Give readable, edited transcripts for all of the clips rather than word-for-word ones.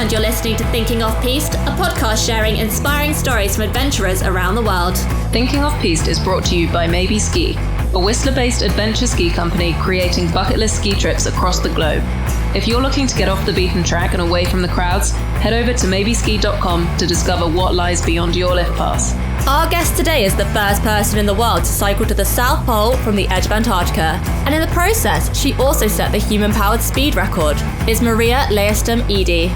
and you're listening to Thinking Off-Piste, a podcast sharing inspiring stories from adventurers around the world. Thinking Off-Piste is brought to you by Mabey Ski, a Whistler-based adventure ski company creating bucket list ski trips across the globe. If you're looking to get off the beaten track and away from the crowds, head over to maybeyski.com to discover what lies beyond your lift pass. Our guest today is the first person in the world to cycle to the South Pole from the edge of Antarctica. And in the process, she also set the human-powered speed record. It's Leijerstam Edy.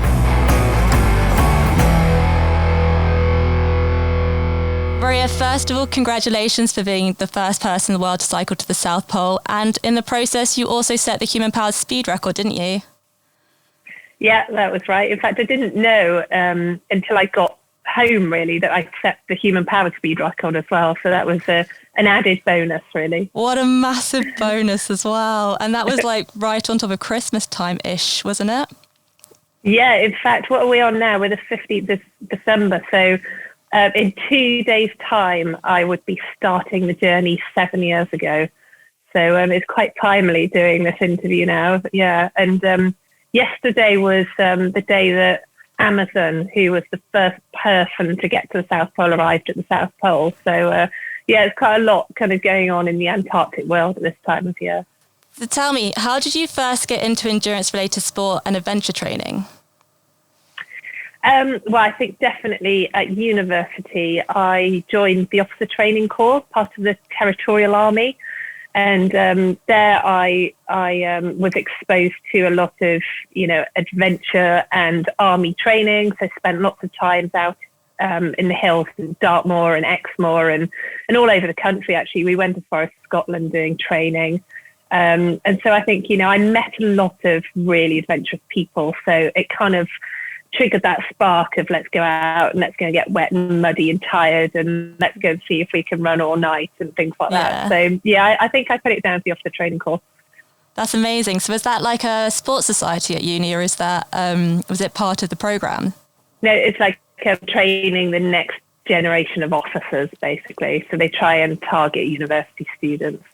Maria, first of all, congratulations for being the first person in the world to cycle to the South Pole. And in the process, you also set the human-powered speed record, didn't you? Yeah, that was right. In fact, I didn't know until I got home, really, that I set the human-powered speed record as well. So that was an added bonus, really. What a massive bonus as well. And that was like right on top of Christmas time-ish, wasn't it? Yeah, in fact, what are we on now? We're the 15th of December. So in 2 days' time, I would be starting the journey 7 years ago. So it's quite timely doing this interview now. Yeah. And yesterday was the day that Amazon, who was the first person to get to the South Pole, arrived at the South Pole. So, it's quite a lot kind of going on in the Antarctic world at this time of year. So tell me, how did you first get into endurance-related sport and adventure training? Well, I think definitely at university, I joined the Officer Training Corps, part of the Territorial Army. And there I was exposed to a lot of, adventure and army training. So I spent lots of times out in the hills, in Dartmoor and Exmoor and all over the country, actually. We went as far as Scotland doing training. And so I think, I met a lot of really adventurous people. So it kind of triggered that spark of let's go out and let's go and get wet and muddy and tired and let's go and see if we can run all night and things like that. So I think I put it down to the Officer Training Corps. That's amazing. So is that like a sports society at uni, or is that was it part of the program? No, it's like training the next generation of officers, basically. So they try and target university students.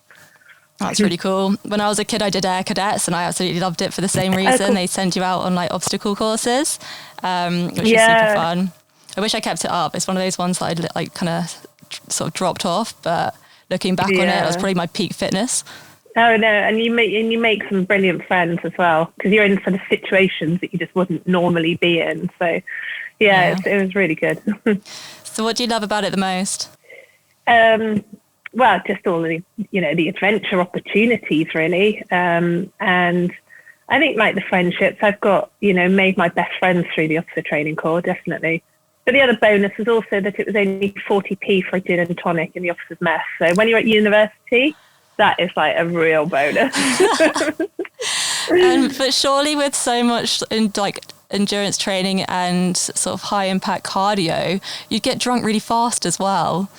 That's really cool. When I was a kid, I did Air Cadets and I absolutely loved it for the same reason. Cool. They send you out on like obstacle courses, which is super fun. I wish I kept it up. It's one of those ones that I like kind of sort of dropped off, but looking back on it, it was probably my peak fitness. Oh no, and you make some brilliant friends as well, because you're in sort of situations that you just wouldn't normally be in. So it was really good. So what do you love about it the most? Well, just all the, the adventure opportunities, really. And I think like the friendships I've got, made my best friends through the Officer Training Corps, definitely. But the other bonus was also that it was only 40p for a gin and tonic in the officers' mess. So when you're at university, that is like a real bonus. But surely with so much endurance training and sort of high impact cardio, you'd get drunk really fast as well.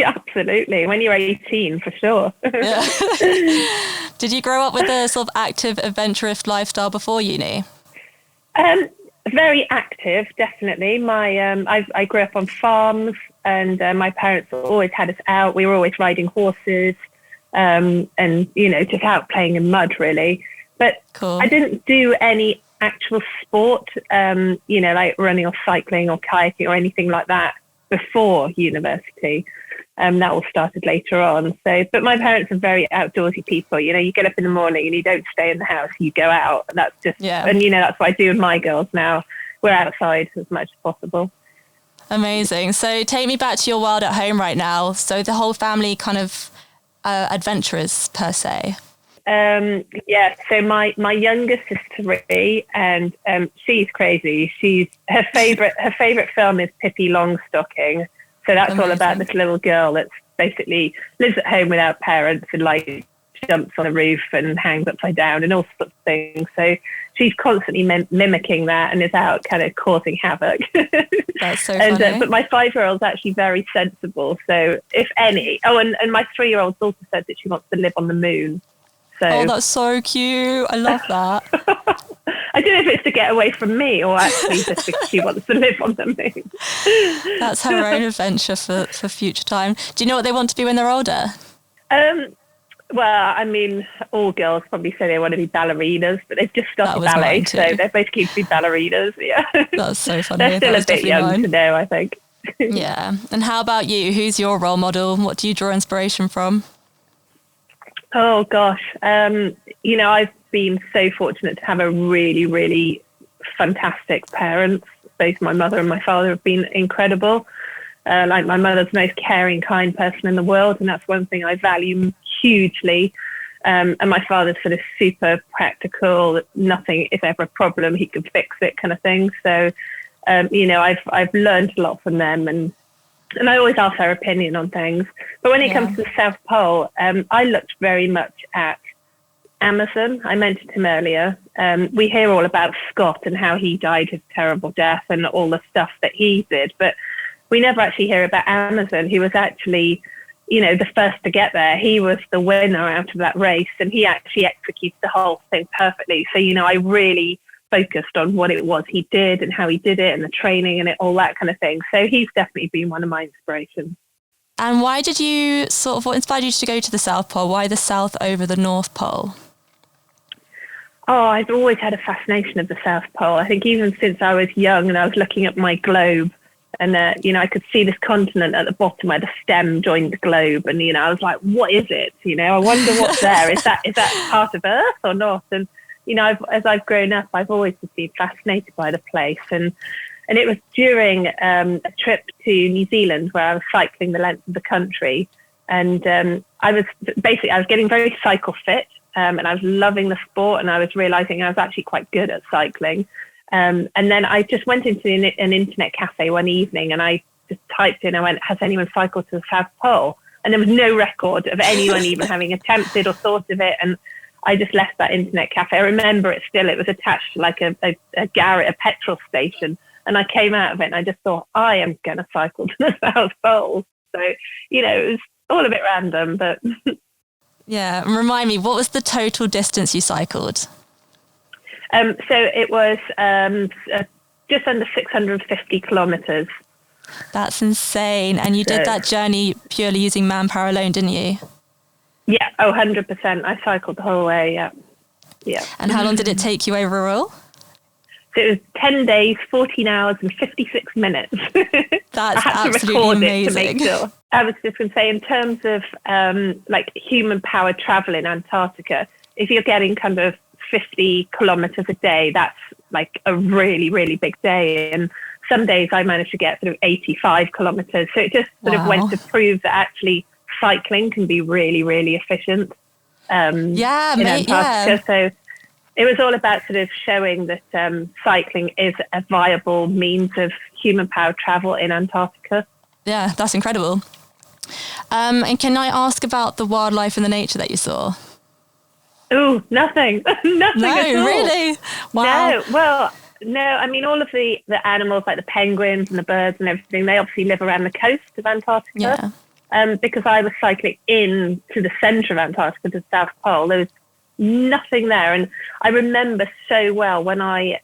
Absolutely. When you're 18, for sure. Yeah. Did you grow up with a sort of active, adventurous lifestyle before uni? Very active, definitely. I grew up on farms, and my parents always had us out. We were always riding horses, and just out playing in mud, really. But cool. I didn't do any actual sport, like running or cycling or kayaking or anything like that before university. That all started later on. So, but my parents are very outdoorsy people. You get up in the morning and you don't stay in the house, you go out. And that's just, and that's what I do with my girls now. We're outside as much as possible. Amazing. So take me back to your world at home right now. So the whole family kind of adventurers per se. So my youngest is 3 and she's crazy. Her favorite film is Pippi Longstocking. So that's Amazing. All about this little girl that's basically lives at home without parents and like jumps on a roof and hangs upside down and all sorts of things. So she's constantly mimicking that and is out kind of causing havoc. That's so funny. But my 5-year-old's actually very sensible. So if any, and my 3-year-old's also said that she wants to live on the moon. So, that's so cute. I love that. I don't know if it's to get away from me or actually just because she wants to live on the moon. That's her own adventure for future time. Do you know what they want to be when they're older? Well, I mean, all girls probably say they want to be ballerinas, but they've just started ballet, so they're basically to be ballerinas. Yeah, that's so funny. They're still a bit young to know, I think. Yeah. And how about you? Who's your role model? What do you draw inspiration from? Oh gosh, I've been so fortunate to have a really, really fantastic parents. Both my mother and my father have been incredible. Like my mother's the most caring, kind person in the world, and that's one thing I value hugely. And my father's sort of super practical. Nothing is ever a problem; he can fix it, kind of thing. So, I've learned a lot from them, and I always ask their opinion on things. But when it comes to the South Pole, I looked very much at Amazon. I mentioned him earlier. We hear all about Scott and how he died his terrible death and all the stuff that he did, but we never actually hear about Amazon, who was actually, the first to get there. He was the winner out of that race, and he actually executed the whole thing perfectly. So, I really focused on what it was he did and how he did it and the training and all that kind of thing. So he's definitely been one of my inspirations. And why did you what inspired you to go to the South Pole? Why the South over the North Pole? Oh, I've always had a fascination of the South Pole. I think even since I was young and I was looking at my globe and, I could see this continent at the bottom where the stem joined the globe. And, I was like, what is it? I wonder what's there. Is that part of Earth or not? And, as I've grown up, I've always been fascinated by the place. And it was during a trip to New Zealand where I was cycling the length of the country. And I was getting very cycle fit. And I was loving the sport, and I was realizing I was actually quite good at cycling. And then I just went into an internet cafe one evening, and I just typed in, I went, has anyone cycled to the South Pole? And there was no record of anyone even having attempted or thought of it. And I just left that internet cafe. I remember it still. It was attached to like a garage, a petrol station. And I came out of it and I just thought, I am going to cycle to the South Pole. So, it was all a bit random, but... Yeah, and remind me, what was the total distance you cycled? So it was just under 650 kilometres. That's insane. And you did that journey purely using manpower alone, didn't you? Yeah, 100%. I cycled the whole way, yeah. And how long did it take you overall? So it was 10 days, 14 hours and 56 minutes. That's I had to absolutely record amazing. it to make sure. I was just going to say, in terms of human power travel in Antarctica, if you're getting kind of 50 kilometers a day, that's like a really, really big day. And some days I managed to get sort of 85 kilometers. So it just sort of went to prove that actually cycling can be really, really efficient in Antarctica. So it was all about sort of showing that cycling is a viable means of human powered travel in Antarctica. Yeah, that's incredible. And can I ask about the wildlife and the nature that you saw? Oh, nothing. Nothing at all. Really? Wow. No, I mean, all of the animals like the penguins and the birds and everything, they obviously live around the coast of Antarctica. Yeah. Because I was cycling in to the centre of Antarctica, to the South Pole, there was nothing there. And I remember so well when I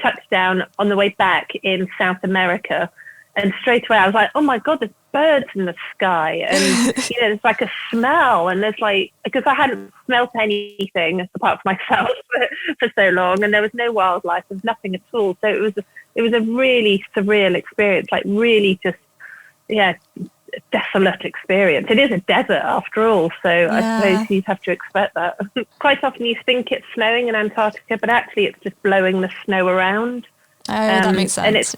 touched down on the way back in South America, and straight away I was like, oh my God, there's birds in the sky. And, there's like a smell, and there's like, because I hadn't smelt anything apart from myself for so long, and there was no wildlife, there was nothing at all. So it was a really surreal experience, like really just, desolate experience. It is a desert after all, so I suppose you'd have to expect that. Quite often you think it's snowing in Antarctica, but actually it's just blowing the snow around. Oh, that makes sense.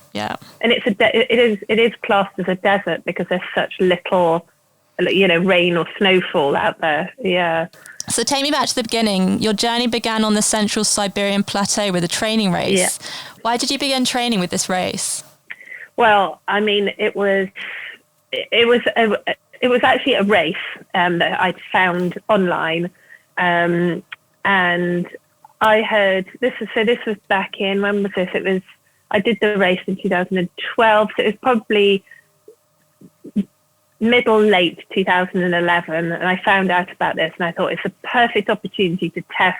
And it is classed as a desert because there's such little, rain or snowfall out there. Yeah. So take me back to the beginning. Your journey began on the Central Siberian Plateau with a training race. Yeah. Why did you begin training with this race? Well, I mean, it was actually a race that I'd found online, and I heard this was back in, when was this? I did the race in 2012, so it was probably late 2011, and I found out about this, and I thought it's a perfect opportunity to test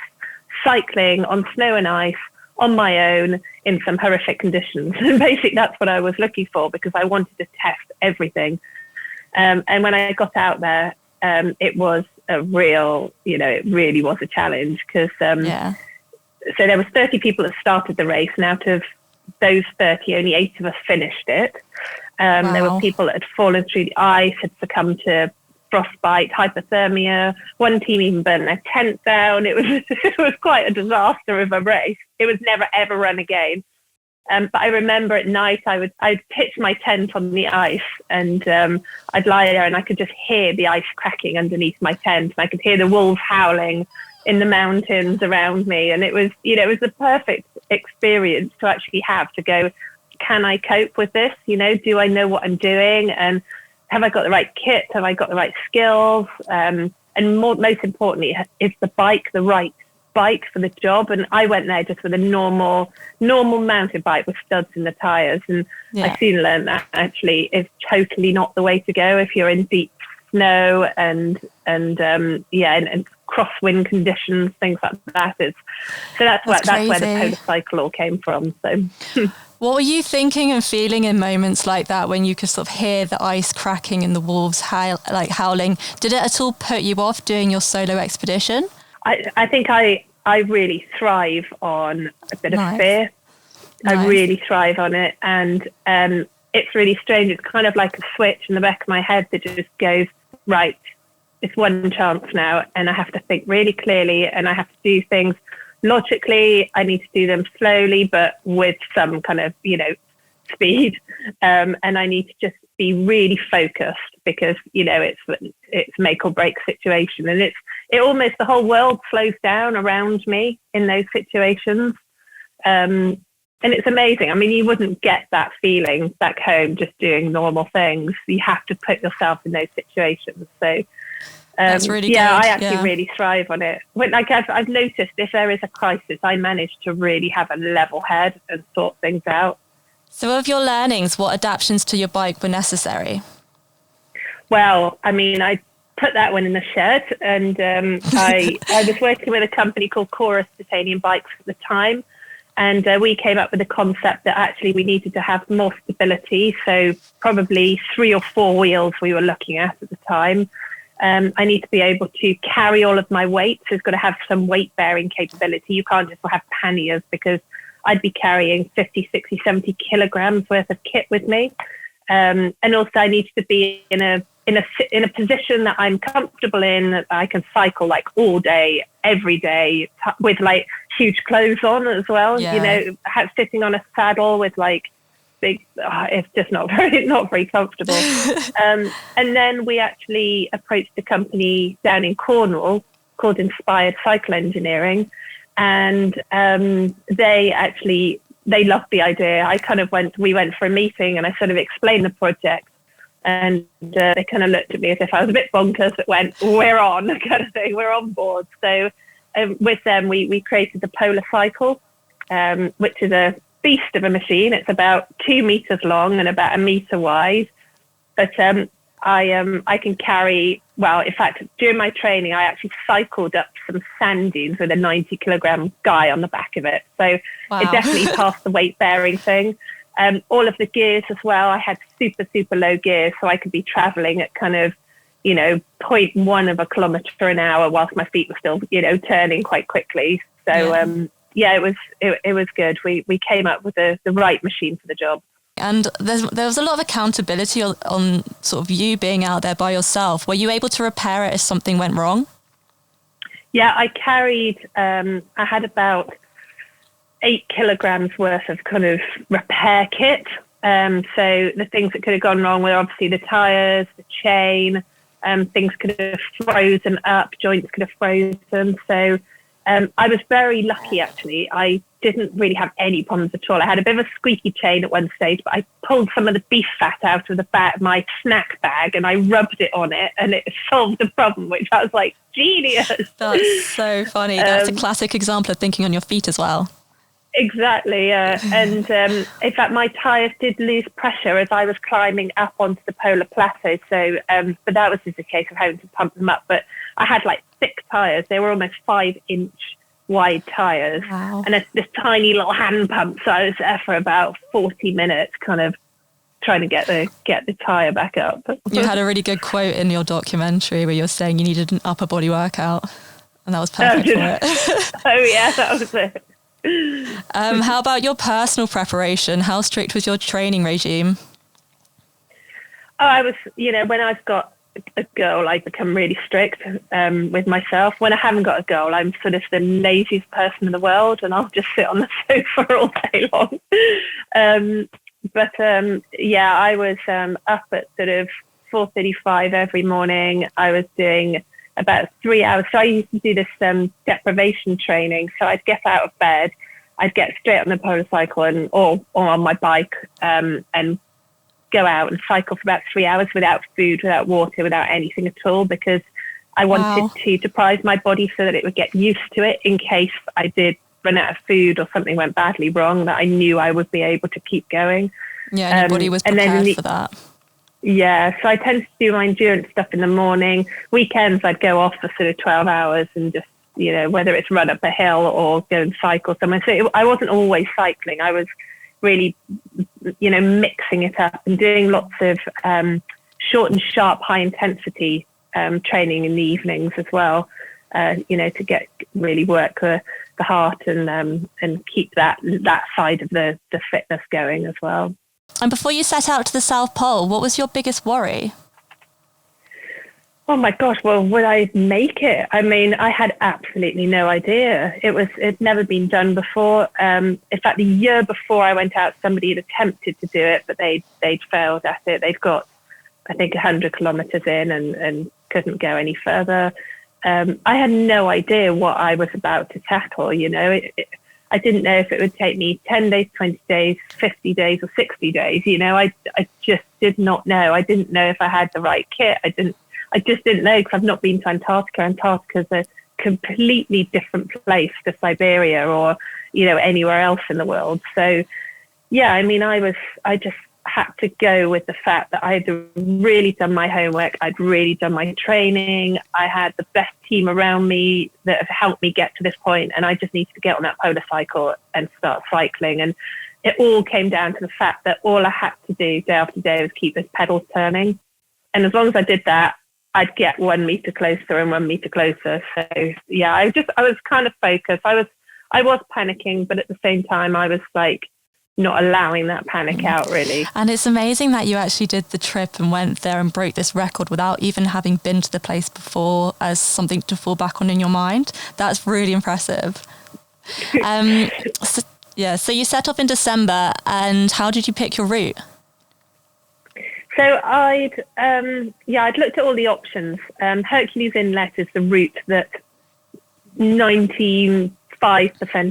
cycling on snow and ice on my own in some horrific conditions. And basically that's what I was looking for, because I wanted to test everything. And when I got out there, it was a real, it really was a challenge because so there was 30 people that started the race, and out of those 30, only 8 of us finished it. There were people that had fallen through the ice, had succumbed to frostbite, hypothermia. One team even burnt their tent down. It was quite a disaster of a race. It was never ever run again. But I remember at night I'd pitch my tent on the ice, and I'd lie there and I could just hear the ice cracking underneath my tent, and I could hear the wolves howling in the mountains around me. And it was, it was the perfect experience to actually have to go, can I cope with this? Do I know what I'm doing? And have I got the right kit? Have I got the right skills? And most importantly, is the bike the right bike for the job? And I went there just with a normal mountain bike with studs in the tires, and I soon learned that actually is totally not the way to go if you're in deep snow and crosswind conditions, things like that. That's where the polar cycle all came from. So what were you thinking and feeling in moments like that when you could sort of hear the ice cracking and the wolves howling? Did it at all put you off doing your solo expedition? I think I really thrive on a bit of fear. Nice. I really thrive on it. And it's really strange. It's kind of like a switch in the back of my head that just goes, right, it's one chance now. And I have to think really clearly, and I have to do things logically. I need to do them slowly, but with some kind of, speed. And I need to just be really focused because, it's make or break situation. And it almost, the whole world slows down around me in those situations. And it's amazing. I mean, you wouldn't get that feeling back home just doing normal things. You have to put yourself in those situations. So that's really good. I actually really thrive on it. I've noticed if there is a crisis, I manage to really have a level head and sort things out. So of your learnings, what adaptations to your bike were necessary? Well, I mean, I put that one in the shed, and I was working with a company called Chorus Titanium Bikes at the time, and we came up with the concept that actually we needed to have more stability, so probably 3 or 4 wheels we were looking at the time. I need to be able to carry all of my weight, so it's got to have some weight-bearing capability. You can't just have panniers because I'd be carrying 50, 60, 70 kilograms worth of kit with me. And also I need to be in a position that I'm comfortable in, that I can cycle like all day, every day, with like huge clothes on as well. Sitting on a saddle with like big, it's just not very comfortable. And then we actually approached a company down in Cornwall called Inspired Cycle Engineering. And they loved the idea. We went for a meeting and I sort of explained the project, and they kind of looked at me as if I was a bit bonkers, that went, we're on, kind of thing, we're on board. So with them, we created the Polar Cycle, which is a beast of a machine. It's about 2 meters long and about 1 meter wide. But I can carry, well, in fact, during my training, I actually cycled up some sand dunes with a 90 kilogram guy on the back of it. So It definitely passed the weight bearing thing. All of the gears as well, I had super, super low gears, so I could be traveling at kind of, 0.1 of a kilometer an hour whilst my feet were still, turning quite quickly. So, it was good. We came up with the right machine for the job. And there was a lot of accountability on sort of you being out there by yourself. Were you able to repair it if something went wrong? Yeah, I carried, I had about 8 kilograms worth of kind of repair kit. So the things that could have gone wrong were obviously the tires, the chain, things could have frozen up, joints could have frozen. So I was very lucky, actually. I didn't really have any problems at all. I had a bit of a squeaky chain at one stage, but I pulled some of the beef fat out of my snack bag and I rubbed it on it, and it solved the problem, which I was like, genius. That's so funny. That's a classic example of thinking on your feet as well. Exactly, yeah. And in fact, my tyres did lose pressure as I was climbing up onto the polar plateau. So, but that was just a case of having to pump them up. But I had like thick tyres. They were almost 5-inch wide tyres. Wow. And this tiny little hand pump. So I was there for about 40 minutes, kind of trying to get the tire back up. You had a really good quote in your documentary where you're saying you needed an upper body workout, and that was perfect for it. Oh yeah, that was it. How about your personal preparation? How strict was your training regime? Oh, I was, when I've got a goal, I become really strict with myself. When I haven't got a goal, I'm sort of the laziest person in the world, and I'll just sit on the sofa all day long. I was up at sort of 4:35 every morning. I was doing about 3 hours. So I used to do this deprivation training. So I'd get out of bed, I'd get straight on the polar cycle or on my bike and go out and cycle for about 3 hours without food, without water, without anything at all, because I wanted to deprive my body so that it would get used to it in case I did run out of food or something went badly wrong, that I knew I would be able to keep going. Yeah, and your body was prepared for that. Yeah, so I tend to do my endurance stuff in the morning. Weekends, I'd go off for sort of 12 hours and just, whether it's run up a hill or go and cycle somewhere. So I wasn't always cycling. I was really, mixing it up and doing lots of short and sharp, high intensity training in the evenings as well, to get really work the heart and keep that side of the fitness going as well. And before you set out to the South Pole, what was your biggest worry? Oh my gosh, well, would I make it? I mean, I had absolutely no idea. It'd never been done before. In fact, the year before I went out, somebody had attempted to do it, but they'd failed at it. They'd got, I think, 100 kilometers in and couldn't go any further. I had no idea what I was about to tackle, I didn't know if it would take me 10 days, 20 days, 50 days or 60 days. I just did not know. I didn't know if I had the right kit. I just didn't know, because I've not been to Antarctica. Antarctica is a completely different place to Siberia or, anywhere else in the world. So, yeah, I mean, I just had to go with the fact that I'd really done my homework. I'd really done my training. I had the best team around me that have helped me get to this point, and I just needed to get on that polar cycle and start cycling. And it all came down to the fact that all I had to do day after day was keep those pedals turning. And as long as I did that, I'd get 1 meter closer and 1 meter closer. So yeah, I was kind of focused. I was panicking, but at the same time, I was like not allowing that panic out, really. And it's amazing that you actually did the trip and went there and broke this record without even having been to the place before as something to fall back on in your mind. That's really impressive. So you set off in December, and how did you pick your route? So I'd looked at all the options. Hercules Inlet is the route that 95%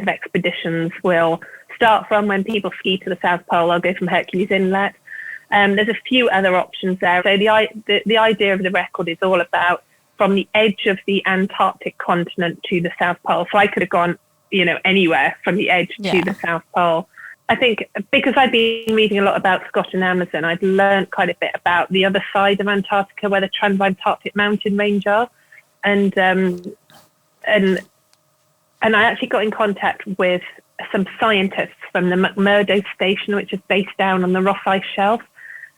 of expeditions will start from. When people ski to the South Pole, I'll go from Hercules Inlet. There's a few other options there. So the idea of the record is all about from the edge of the Antarctic continent to the South Pole. So I could have gone, anywhere from the edge to the South Pole. I think because I'd been reading a lot about Scott and Amazon, I'd learned quite a bit about the other side of Antarctica, where the Transantarctic mountain range are. And I actually got in contact with some scientists from the McMurdo station, which is based down on the Ross Ice Shelf.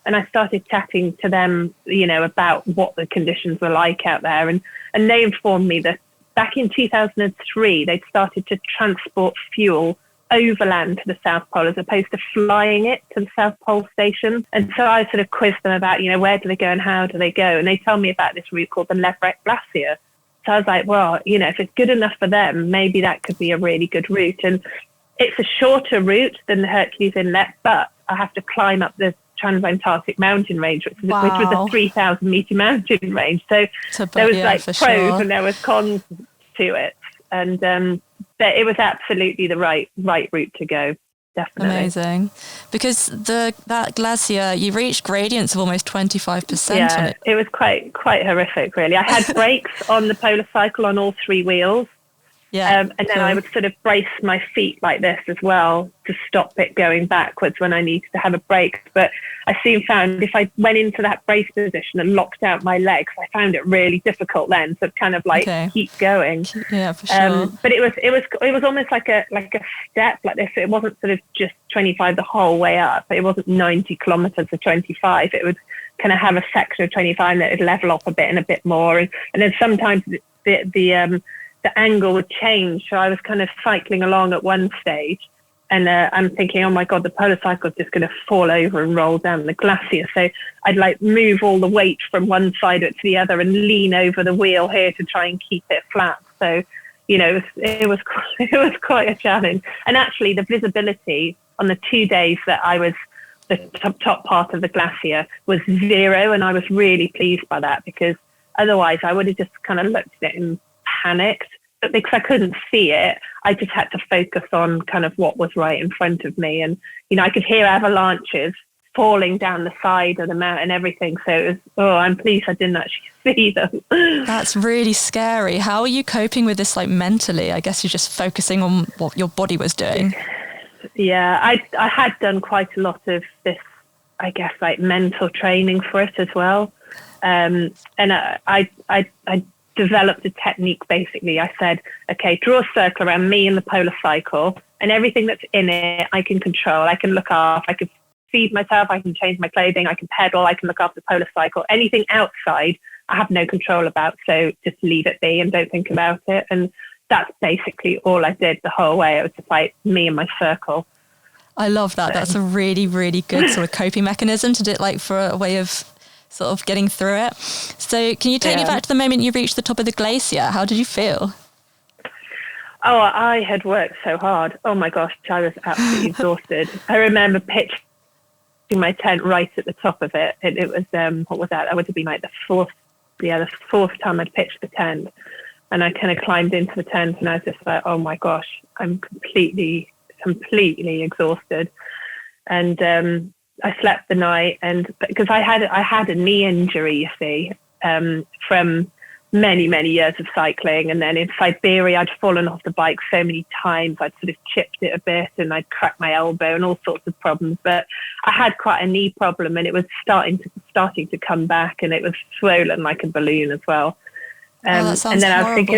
And I started chatting to them, about what the conditions were like out there. And they informed me that back in 2003, they'd started to transport fuel overland to the South Pole as opposed to flying it to the South Pole station. And so I sort of quizzed them about, where do they go and how do they go? And they told me about this route called the Leverett Glacier. So I was like, well, if it's good enough for them, maybe that could be a really good route. And it's a shorter route than the Hercules Inlet, but I have to climb up the Transantarctic mountain range, which was a 3,000 meter mountain range. So there was pros and there was cons to it. And but it was absolutely the right route to go. Definitely. Amazing. Because that glacier, you reached gradients of almost 25% on it. It was quite horrific, really. I had brakes on the polar cycle on all three wheels. Yeah. And then I would sort of brace my feet like this as well to stop it going backwards when I needed to have a break. But I soon found if I went into that brace position and locked out my legs, I found it really difficult then to kind of like keep going. Yeah, for sure. But it was almost like a step like this. It wasn't sort of just 25 the whole way up. It wasn't 90 kilometers or 25. It would kind of have a section of 25 that would level off a bit and a bit more. And then sometimes the angle would change. So I was kind of cycling along at one stage and I'm thinking, oh my God, the polar cycle is just going to fall over and roll down the glacier. So I'd like move all the weight from one side to the other and lean over the wheel here to try and keep it flat. So, you know, it was quite a challenge. And actually the visibility on the 2 days that I was the top part of the glacier was 0. And I was really pleased by that because otherwise I would have just kind of looked at it and panicked. But because I couldn't see it, I just had to focus on kind of what was right in front of me. And, you know, I could hear avalanches falling down the side of the mountain and everything. So it was, I'm pleased I didn't actually see them. That's really scary. How are you coping with this, like, mentally? I guess you're just focusing on what your body was doing. Yeah, I had done quite a lot of this, I guess, like mental training for it as well. And I developed a technique. Basically, I said, okay, draw a circle around me and the polar cycle, and everything that's in it I can control. I can look after, I can feed myself, I can change my clothing, I can pedal, I can look after the polar cycle. Anything outside I have no control about, so just leave it be and don't think about it. And that's basically all I did the whole way. It was just like me and my circle. I love that. That's a really, really good sort of coping mechanism to do it, like, for a way of sort of getting through it. So can you take me back to the moment you reached the top of the glacier? How did you feel? Oh, I had worked so hard. Oh my gosh, I was absolutely exhausted. I remember pitching my tent right at the top of it. It was, what was that? That would have been like the fourth time I'd pitched the tent. And I kind of climbed into the tent and I was just like, oh my gosh, I'm completely exhausted. And, I slept the night, and because I had a knee injury, you see, from many years of cycling. And then in Siberia, I'd fallen off the bike so many times. I'd sort of chipped it a bit and I'd cracked my elbow and all sorts of problems. But I had quite a knee problem and it was starting to come back, and it was swollen like a balloon as well. That sounds and then horrible. I was thinking,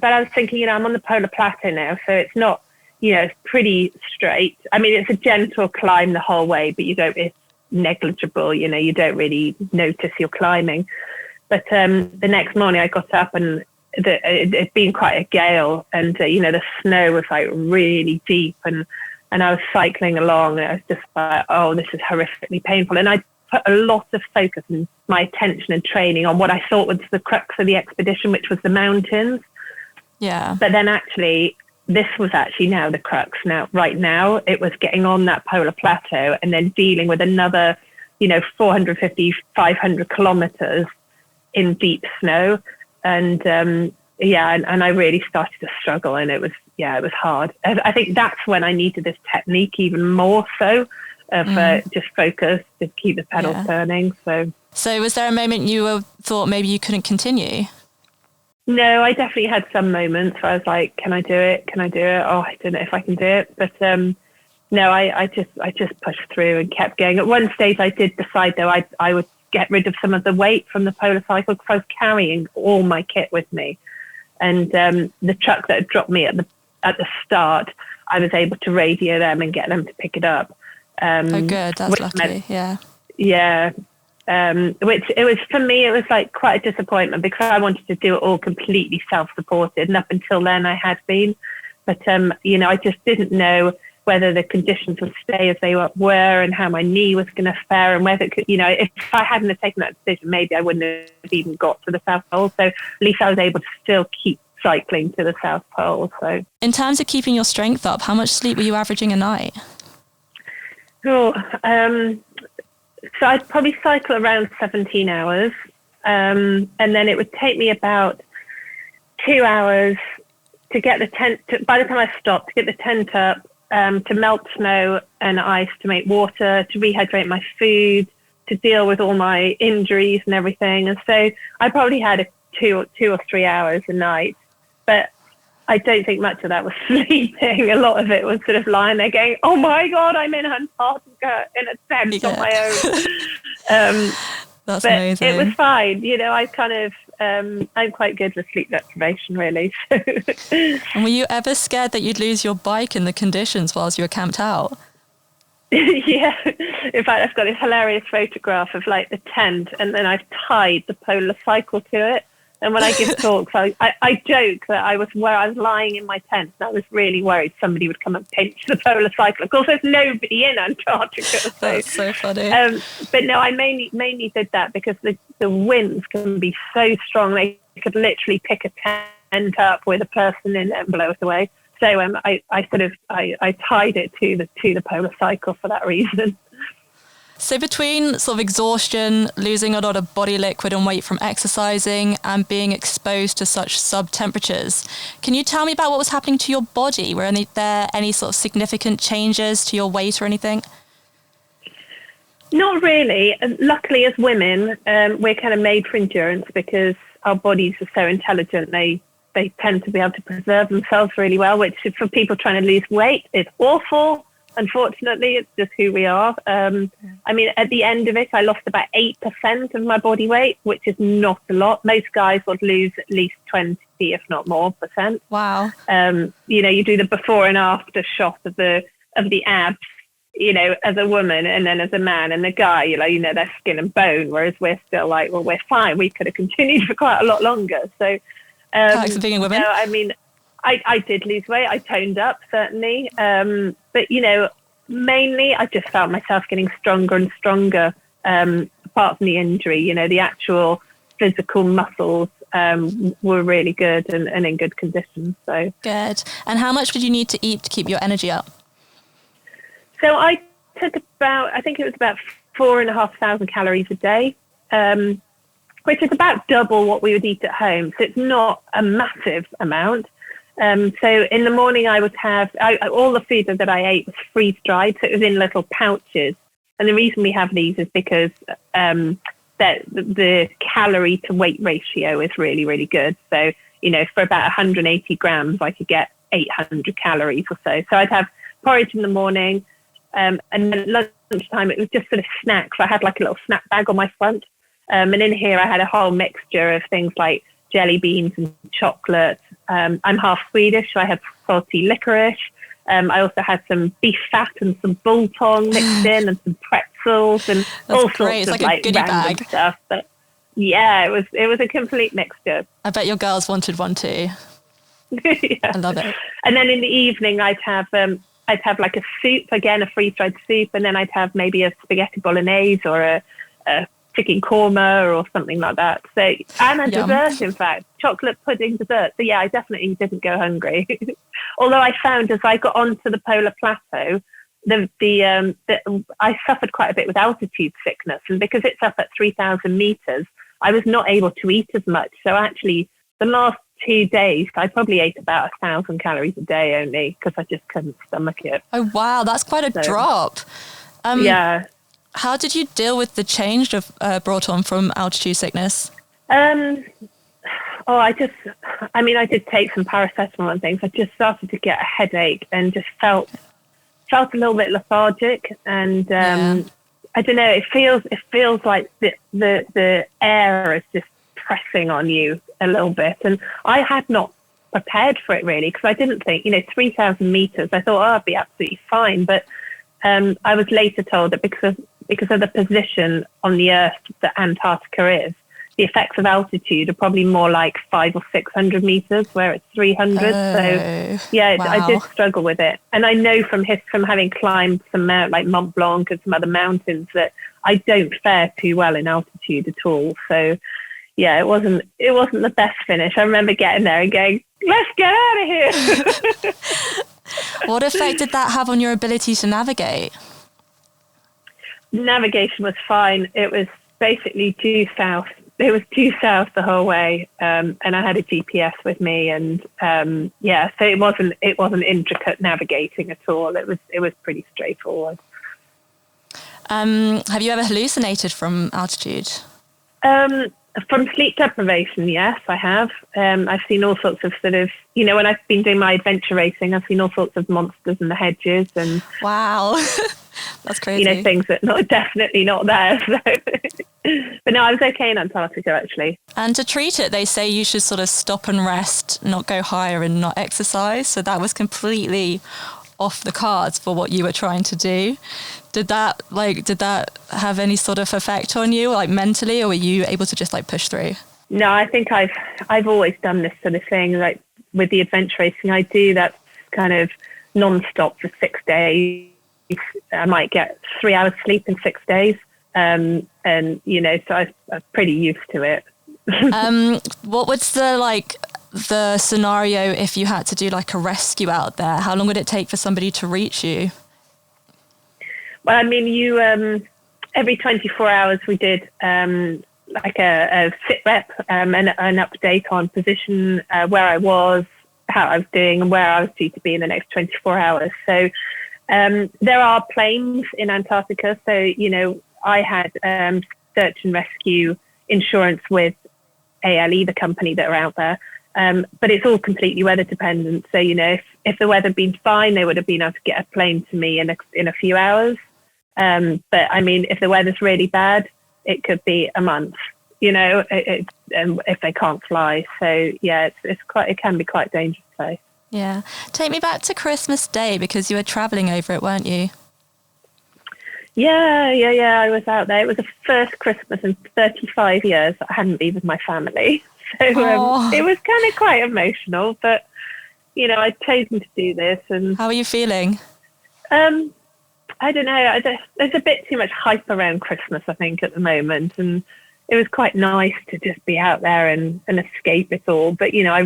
but I was thinking, I'm on the polar plateau now, so it's not, it's pretty straight. I mean, it's a gentle climb the whole way, but it's negligible. You don't really notice you're climbing. But the next morning I got up and it'd been quite a gale, and the snow was like really deep, and I was cycling along, and I was just like, oh, this is horrifically painful. And I put a lot of focus and my attention and training on what I thought was the crux of the expedition, which was the mountains. Yeah. But then actually, this was actually now the crux. Right now, it was getting on that polar plateau and then dealing with another, 450, 500 kilometers in deep snow. And and I really started to struggle, and it was hard. I think that's when I needed this technique even more so of just focus to keep the pedals turning. So was there a moment you thought maybe you couldn't continue? No, I definitely had some moments where I was like, can I do it? Can I do it? Oh, I don't know if I can do it. But no, I just pushed through and kept going. At one stage, I did decide, though, I would get rid of some of the weight from the polar cycle because I was carrying all my kit with me. And the truck that had dropped me at the start, I was able to radio them and get them to pick it up. Oh, good. That's lucky. Yeah. Yeah. Which it was, for me, it was like quite a disappointment because I wanted to do it all completely self-supported, and up until then I had been, but I just didn't know whether the conditions would stay as they were and how my knee was going to fare, and whether it could, if I hadn't have taken that decision, maybe I wouldn't have even got to the South Pole. So at least I was able to still keep cycling to the South Pole. So in terms of keeping your strength up, how much sleep were you averaging a night? So I'd probably cycle around 17 hours. And then it would take me about 2 hours to get the tent, by the time I stopped, to get the tent up, to melt snow and ice, to make water, to rehydrate my food, to deal with all my injuries and everything. And so I probably had 2 or 3 hours a night. But I don't think much of that was sleeping. A lot of it was sort of lying there going, oh my God, I'm in Antarctica in a tent on my own. That's but amazing. It was fine. I kind of, I'm quite good with sleep deprivation, really. And were you ever scared that you'd lose your bike in the conditions whilst you were camped out? Yeah. In fact, I've got this hilarious photograph of like the tent, and then I've tied the polar cycle to it. And when I give talks, I joke that I was lying in my tent, and I was really worried somebody would come and pinch the polar cycle. Of course, there's nobody in Antarctica. That's so funny. But no, I mainly did that because the winds can be so strong. They could literally pick a tent up with a person in it and blow it away. So I tied it to the polar cycle for that reason. So between sort of exhaustion, losing a lot of body liquid and weight from exercising, and being exposed to such sub-temperatures, can you tell me about what was happening to your body? Were there any sort of significant changes to your weight or anything? Not really. Luckily, as women, we're kind of made for endurance because our bodies are so intelligent. They tend to be able to preserve themselves really well, which for people trying to lose weight is awful. Unfortunately, it's just who we are. I mean, at the end of it, I lost about 8% of my body weight, which is not a lot. Most guys would lose at least 20, if not more, %. Wow. You do the before and after shot of the abs, as a woman, and then as a man, and the guy, they're skin and bone, whereas we're still like, well, we're fine. We could have continued for quite a lot longer. So, thanks for being a woman. I mean, I did lose weight. I toned up, certainly. But, mainly I just felt myself getting stronger and stronger, apart from the injury. The actual physical muscles were really good and in good condition. So good. And how much did you need to eat to keep your energy up? So I took I think it was about 4,500 calories a day, which is about double what we would eat at home. So it's not a massive amount. So in the morning I would have, all the food that I ate was freeze-dried, so it was in little pouches. And the reason we have these is because that the calorie to weight ratio is really, really good. So, for about 180 grams, I could get 800 calories or so. So I'd have porridge in the morning, and then at lunchtime it was just sort of snacks. I had like a little snack bag on my front. And in here I had a whole mixture of things like jelly beans and chocolate. I'm half Swedish, so I had salty licorice. I also had some beef fat and some biltong mixed in, and some pretzels and all sorts of like goodie random bag stuff. But yeah, it was a complete mixture. I bet your girls wanted one too. Yeah. I love it. And then in the evening, I'd have like a soup, again a freeze-dried soup, and then I'd have maybe a spaghetti bolognese or a chicken korma or something like that. So, and a dessert, in fact, chocolate pudding dessert. So yeah, I definitely didn't go hungry. Although I found as I got onto the polar plateau, I suffered quite a bit with altitude sickness, and because it's up at 3,000 meters, I was not able to eat as much. So actually, the last 2 days, I probably ate about 1,000 calories a day only because I just couldn't stomach it. Oh wow, that's quite a drop. Yeah. How did you deal with the change brought on from altitude sickness? I did take some paracetamol and things. I just started to get a headache and just felt a little bit lethargic. And I don't know, it feels like the air is just pressing on you a little bit. And I had not prepared for it really, because I didn't think, 3,000 meters, I thought, I'd be absolutely fine. But I was later told that because of the position on the Earth that Antarctica is, the effects of altitude are probably more like 500 or 600 meters, where it's 300. So yeah, wow. I did struggle with it. And I know from having climbed some like Mont Blanc and some other mountains that I don't fare too well in altitude at all. So yeah, it wasn't the best finish. I remember getting there and going, let's get out of here. What effect did that have on your ability to navigate? Navigation was fine. It was basically due south. It was due south the whole way, and I had a GPS with me, and so it wasn't intricate navigating at all. It was pretty straightforward. Have you ever hallucinated from altitude? From sleep deprivation, yes, I have. I've seen all sorts of sort of, when I've been doing my adventure racing, I've seen all sorts of monsters in the hedges and wow, that's crazy. Things that are definitely not there. So. But no, I was okay in Antarctica actually. And to treat it, they say you should sort of stop and rest, not go higher and not exercise. So that was completely off the cards for what you were trying to do. Did that have any sort of effect on you, like mentally, or were you able to just like push through? No, I think I've always done this sort of thing. Like with the adventure racing, I do that kind of non-stop for 6 days. I might get 3 hours sleep in 6 days, and so I'm pretty used to it. What was the scenario if you had to do like a rescue out there? How long would it take for somebody to reach you? Well, I mean, you every 24 hours we did like a sit rep and an update on position, where I was, how I was doing, and where I was due to be in the next 24 hours. So there are planes in Antarctica. So, I had search and rescue insurance with ALE, the company that are out there. But it's all completely weather dependent. So, if the weather had been fine, they would have been able to get a plane to me in a few hours. But I mean, if the weather's really bad, it could be a month, if they can't fly. So yeah, it can be quite a dangerous place. Yeah. Take me back to Christmas Day, because you were traveling over it, weren't you? Yeah. I was out there. It was the first Christmas in 35 years that I hadn't been with my family. So it was kind of quite emotional, but, I'd chosen to do this. And how are you feeling? I don't know. There's a bit too much hype around Christmas, I think, at the moment. And it was quite nice to just be out there and escape it all. But, I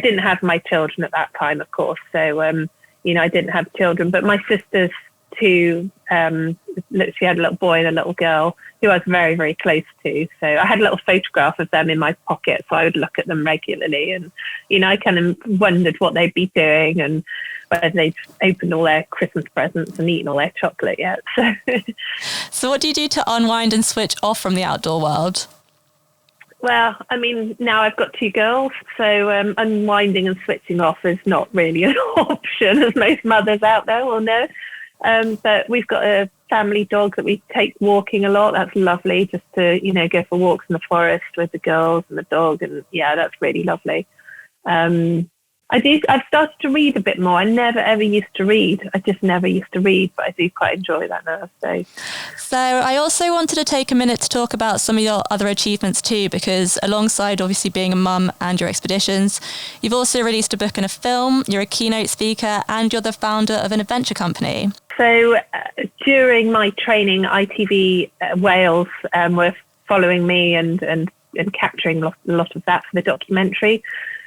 didn't have my children at that time, of course. So, I didn't have children. But my sisters, too, she had a little boy and a little girl who I was very, very close to. So I had a little photograph of them in my pocket, so I would look at them regularly. And, I kind of wondered what they'd be doing and whether they'd opened all their Christmas presents and eaten all their chocolate yet. So what do you do to unwind and switch off from the outdoor world? Well, I mean, now I've got 2 girls, so unwinding and switching off is not really an option, as most mothers out there will know. But we've got a family dog that we take walking a lot. That's lovely, just to, go for walks in the forest with the girls and the dog. And yeah, that's really lovely. I've started to read a bit more. I never ever used to read. I just never used to read, but I do quite enjoy that now. So I also wanted to take a minute to talk about some of your other achievements too, because alongside obviously being a mum and your expeditions, you've also released a book and a film, you're a keynote speaker, and you're the founder of an adventure company. So during my training, ITV Wales were following me and capturing a lot of that for the documentary.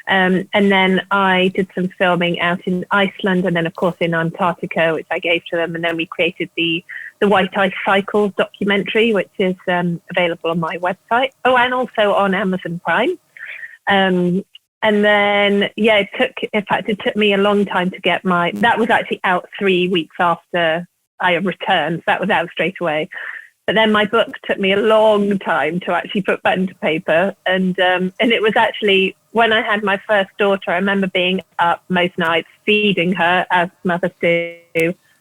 And then I did some filming out in Iceland and then, of course, in Antarctica, which I gave to them. And then we created the White Ice Cycles documentary, which is available on my website. Oh, and also on Amazon Prime. And then, yeah, it took me a long time to get that was actually out 3 weeks after I returned. So that was out straight away. But then my book took me a long time to actually put pen to paper. And it was actually when I had my first daughter, I remember being up most nights, feeding her as mothers do.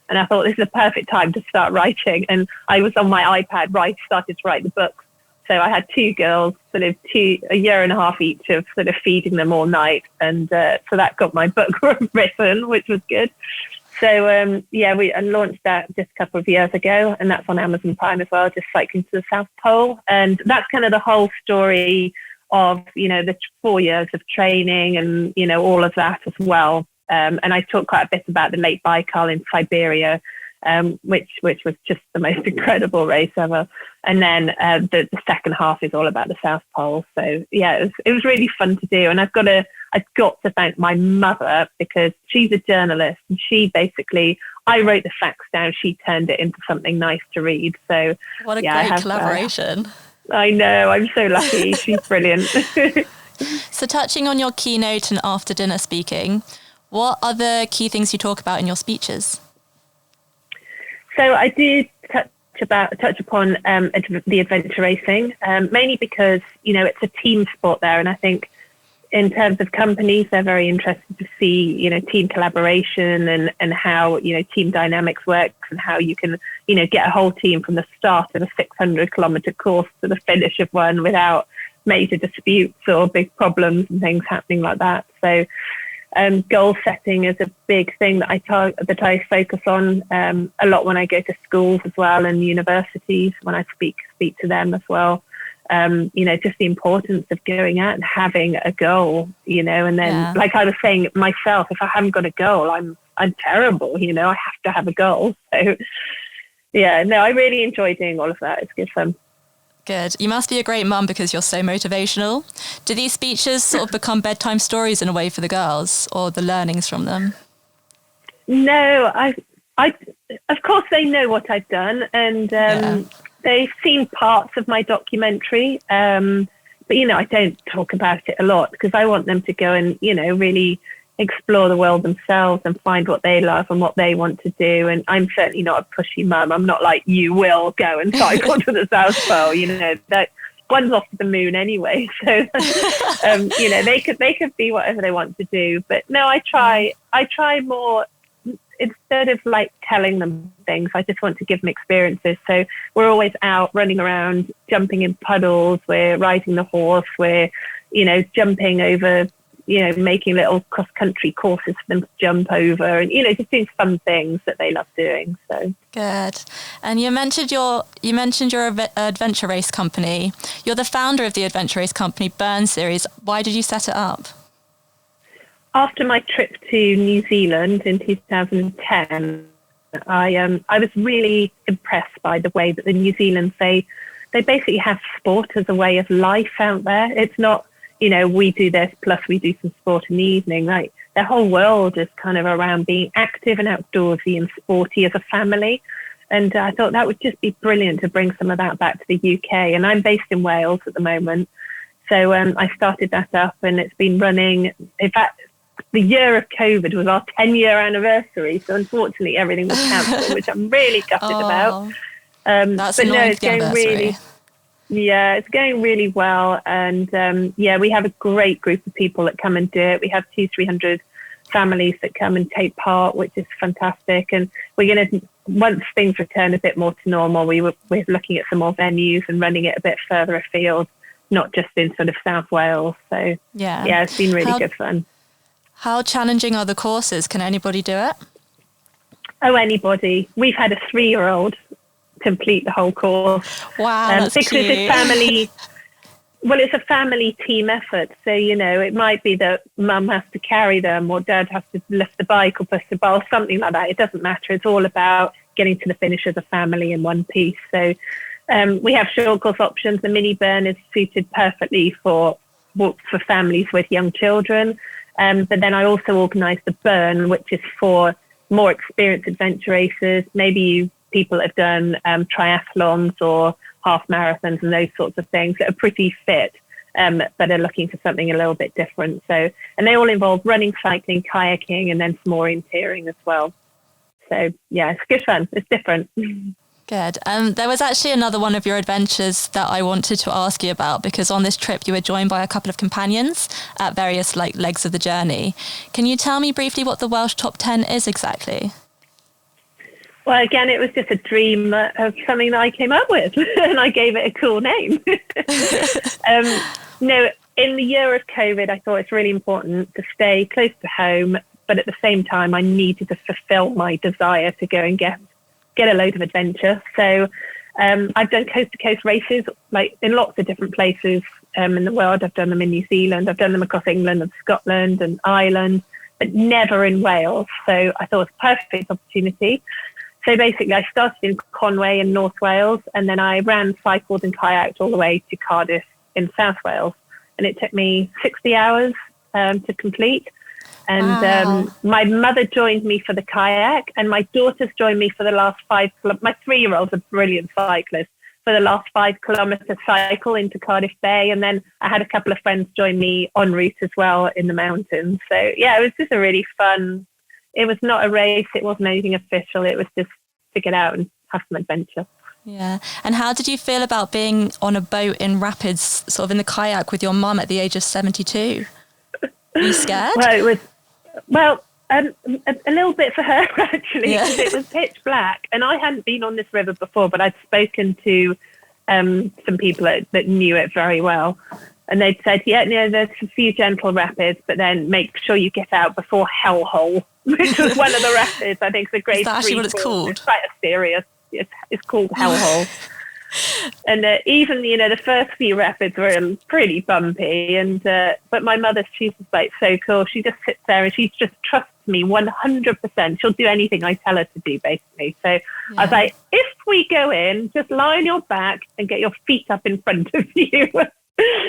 And I thought this is a perfect time to start writing. And I was on my iPad, started to write the book. So I had 2 girls, sort of a year and a half each of sort of feeding them all night. And so that got my book written, which was good. So, I launched that just a couple of years ago, and that's on Amazon Prime as well, just cycling to the South Pole. And that's kind of the whole story of, the 4 years of training and, all of that as well. And I talk quite a bit about the Lake Baikal in Siberia, which was just the most incredible race ever. And then the second half is all about the South Pole. So, yeah, it was really fun to do. And I've got to thank my mother, because she's a journalist and I wrote the facts down. She turned it into something nice to read. So what a great collaboration. I know. I'm so lucky. She's brilliant. So touching on your keynote and after dinner speaking, what other key things you talk about in your speeches? So I did touch upon the adventure racing, mainly because, you know, it's a team sport there. And I think in terms of companies, they're very interested to see, you know, team collaboration and how, you know, team dynamics works and how you can, you know, get a whole team from the start of a 600-kilometer course to the finish of one without major disputes or big problems and things happening like that. So goal setting is a big thing that I focus on a lot when I go to schools as well, and universities when I speak to them as well. You know, just the importance of going out and having a goal, you know, and then like I was saying myself, if I haven't got a goal, I'm terrible, you know, I have to have a goal. So yeah, no, I really enjoy doing all of that. It's good fun. Good. You must be a great mum because you're so motivational. Do these speeches sort of become bedtime stories in a way for the girls, or the learnings from them? No, I of course they know what I've done, and they've seen parts of my documentary. But, you know, I don't talk about it a lot because I want them to go and, you know, really explore the world themselves and find what they love and what they want to do. And I'm certainly not a pushy mum. I'm not like, you will go and cycle to the South Pole, you know, that one's off to the moon anyway. So, you know, they could be whatever they want to do. But no, I try more, instead of like telling them things, I just want to give them experiences. So we're always out running around, jumping in puddles, we're riding the horse, we're, you know, jumping over, you know, making little cross-country courses for them to jump over, and, you know, just doing fun things that they love doing. So good. And you mentioned your adventure race company. You're the founder of the adventure race company Burn Series. Why did you set it up? After my trip to New Zealand in 2010, I was really impressed by the way that the New Zealanders, they basically have sport as a way of life out there. It's not, you know, we do this plus we do some sport in the evening. Like, their whole world is kind of around being active and outdoorsy and sporty as a family. And I thought that would just be brilliant to bring some of that back to the UK. And I'm based in Wales at the moment. So I started that up, and it's been running. In fact, the year of COVID was our 10-year anniversary. So unfortunately, everything was cancelled, which I'm really gutted about. That's but no, it's going anniversary. it's going really well. And we have a great group of people that come and do it. We have 200-300 families that come and take part, which is fantastic. And we're going to, once things return a bit more to normal, we're looking at some more venues and running it a bit further afield, not just in sort of South Wales. So yeah, it's been really good fun. How challenging are the courses? Can anybody do it? Oh, anybody. We've had a 3-year-old complete the whole course. Wow, that's because cute. It's a family team effort. So, you know, it might be that mum has to carry them or dad has to lift the bike or push the bar, something like that. It doesn't matter. It's all about getting to the finish as a family in one piece. So we have short course options. The mini burn is suited perfectly for families with young children. But then I also organise the burn, which is for more experienced adventure racers. Maybe people have done triathlons or half marathons and those sorts of things that are pretty fit, but are looking for something a little bit different. So, and they all involve running, cycling, kayaking, and then some orienteering as well. So yeah, it's good fun. It's different. Good. There was actually another one of your adventures that I wanted to ask you about, because on this trip you were joined by a couple of companions at various legs of the journey. Can you tell me briefly what the Welsh Top 10 is exactly? Well, again, it was just a dream of something that I came up with, and I gave it a cool name. No, in the year of COVID, I thought it's really important to stay close to home, but at the same time, I needed to fulfill my desire to go and get a load of adventure. So I've done coast-to-coast races, like in lots of different places in the world. I've done them in New Zealand. I've done them across England and Scotland and Ireland, but never in Wales. So I thought it was a perfect opportunity. So basically, I started in Conway in North Wales, and then I ran, cycled and kayaked all the way to Cardiff in South Wales. And it took me 60 hours to complete. And wow. My mother joined me for the kayak, and my daughters joined me for the last 5 kilometers. My 3-year-old's a brilliant cyclist, for the last 5 kilometer cycle into Cardiff Bay. And then I had a couple of friends join me en route as well in the mountains. So yeah, it was just a really fun. It was not a race. It wasn't anything official. It was just to get out and have some adventure. Yeah. And how did you feel about being on a boat in rapids, sort of in the kayak with your mum at the age of 72? Were you scared? Well, a little bit for her, actually, because it was pitch black. And I hadn't been on this river before, but I'd spoken to some people that knew it very well. And they'd said, there's a few gentle rapids, but then make sure you get out before Hellhole, which was one of the rapids. I think it's a grade 3. Is that actually what it's called? It's quite serious. It's called Hellhole. And even, the first few rapids were pretty bumpy. And but my mother, she's just like so cool. She just sits there and she just trusts me 100%. She'll do anything I tell her to do, basically. So I was like, if we go in, just lie on your back and get your feet up in front of you.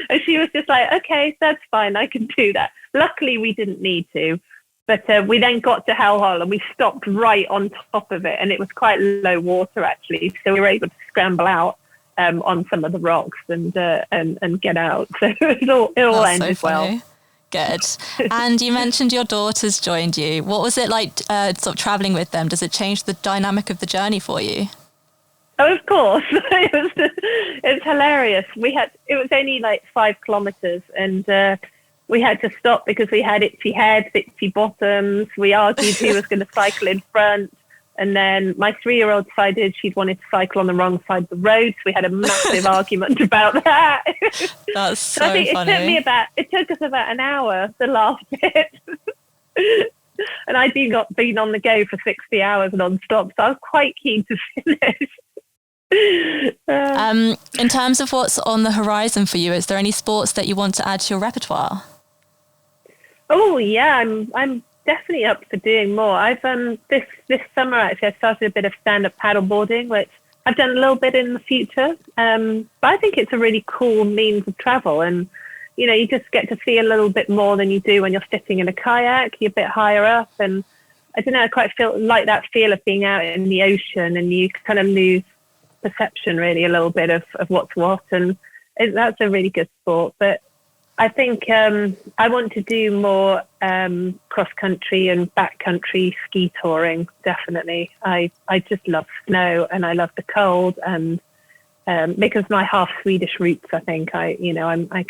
And she was just like, okay, that's fine. I can do that. Luckily, we didn't need to. But we then got to Hellhole and we stopped right on top of it. And it was quite low water, actually. So we were able to scramble out on some of the rocks and get out. So it all ended well. Good. And you mentioned your daughters joined you. What was it like sort of traveling with them? Does it change the dynamic of the journey for you? Oh, of course. It's hilarious. It was only like 5 kilometers and we had to stop because we had itchy heads, itchy bottoms. We argued who was going to cycle in front. And then my 3-year-old decided she'd wanted to cycle on the wrong side of the road. So we had a massive argument about that. That's so I think funny. It took us about an hour, the last bit. And I'd been on the go for 60 hours non-stop. So I was quite keen to finish. In terms of what's on the horizon for you, is there any sports that you want to add to your repertoire? Oh yeah, I'm definitely up for doing more. I've this summer actually I started a bit of stand-up paddleboarding, which I've done a little bit in the future. But I think it's a really cool means of travel, and you just get to see a little bit more than you do when you're sitting in a kayak. You're a bit higher up, and I don't know, I quite feel like that feel of being out in the ocean, and you kind of lose perception really a little bit of what's what, and that's a really good sport. But I think I want to do more cross country and backcountry ski touring. Definitely, I just love snow and I love the cold, and because of my half Swedish roots, I think I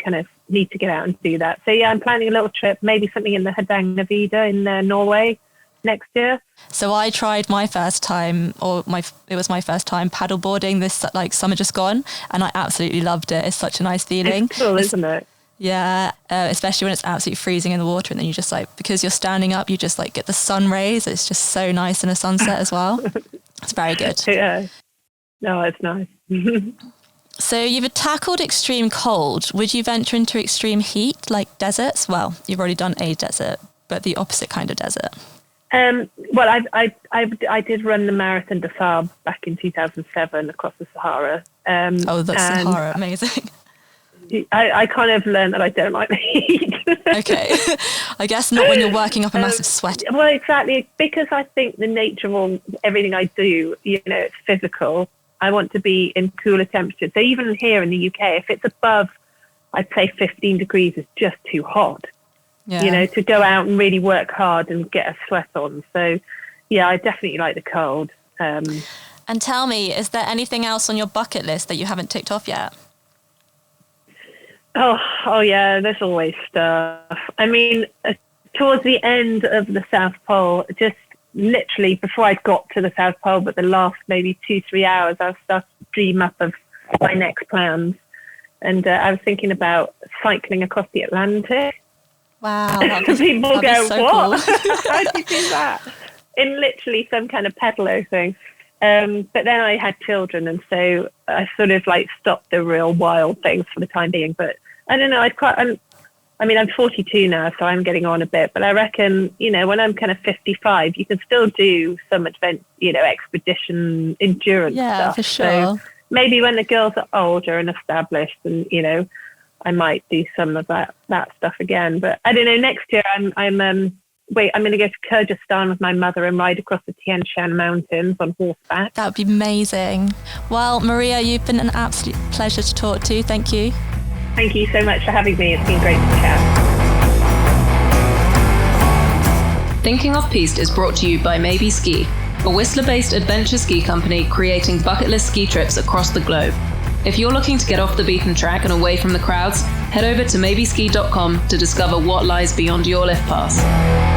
kind of need to get out and do that. So yeah, I'm planning a little trip, maybe something in the Edy in Norway next year. So I tried my first time, it was my first time paddleboarding this summer just gone, and I absolutely loved it. It's such a nice feeling. It's cool, isn't it? Yeah, especially when it's absolutely freezing in the water, and then you just because you're standing up, you just get the sun rays. It's just so nice in a sunset as well. It's very good. Yeah. No, it's nice. So you've tackled extreme cold. Would you venture into extreme heat, like deserts? Well, you've already done a desert, but the opposite kind of desert. Well, I did run the Marathon des Sables back in 2007 across the Sahara. The Sahara, amazing. I kind of learned that I don't like the heat. Okay. I guess not when you're working up a massive sweat. Well, exactly, because I think the nature of everything I do, it's physical. I want to be in cooler temperatures. So even here in the UK, if it's above, I'd say 15 degrees is just too hot. Yeah. To go out and really work hard and get a sweat on. So, yeah, I definitely like the cold. And tell me, is there anything else on your bucket list that you haven't ticked off yet? Oh yeah, there's always stuff. I mean, towards the end of the South Pole, just literally before I got to the South Pole, but the last maybe 2-3 hours, I was starting to dream up of my next plans. And I was thinking about cycling across the Atlantic. Wow. People go, so what? Cool. How do you do that? In literally some kind of pedalo thing. But then I had children, and so I sort of stopped the real wild things for the time being. But I don't know, I'm 42 now, so I'm getting on a bit. But I reckon, when I'm kind of 55, you can still do some expedition endurance stuff. Yeah, for sure. So maybe when the girls are older and established, and I might do some of that stuff again. But I don't know. Next year, I'm going to go to Kyrgyzstan with my mother and ride across the Tian Shan Mountains on horseback. That would be amazing. Well, Maria, you've been an absolute pleasure to talk to. Thank you. Thank you so much for having me. It's been great to chat. Thinking Off-Piste is brought to you by Mabey Ski. a Whistler-based adventure ski company creating bucket list ski trips across the globe. If you're looking to get off the beaten track and away from the crowds, head over to mabeyski.com to discover what lies beyond your lift pass.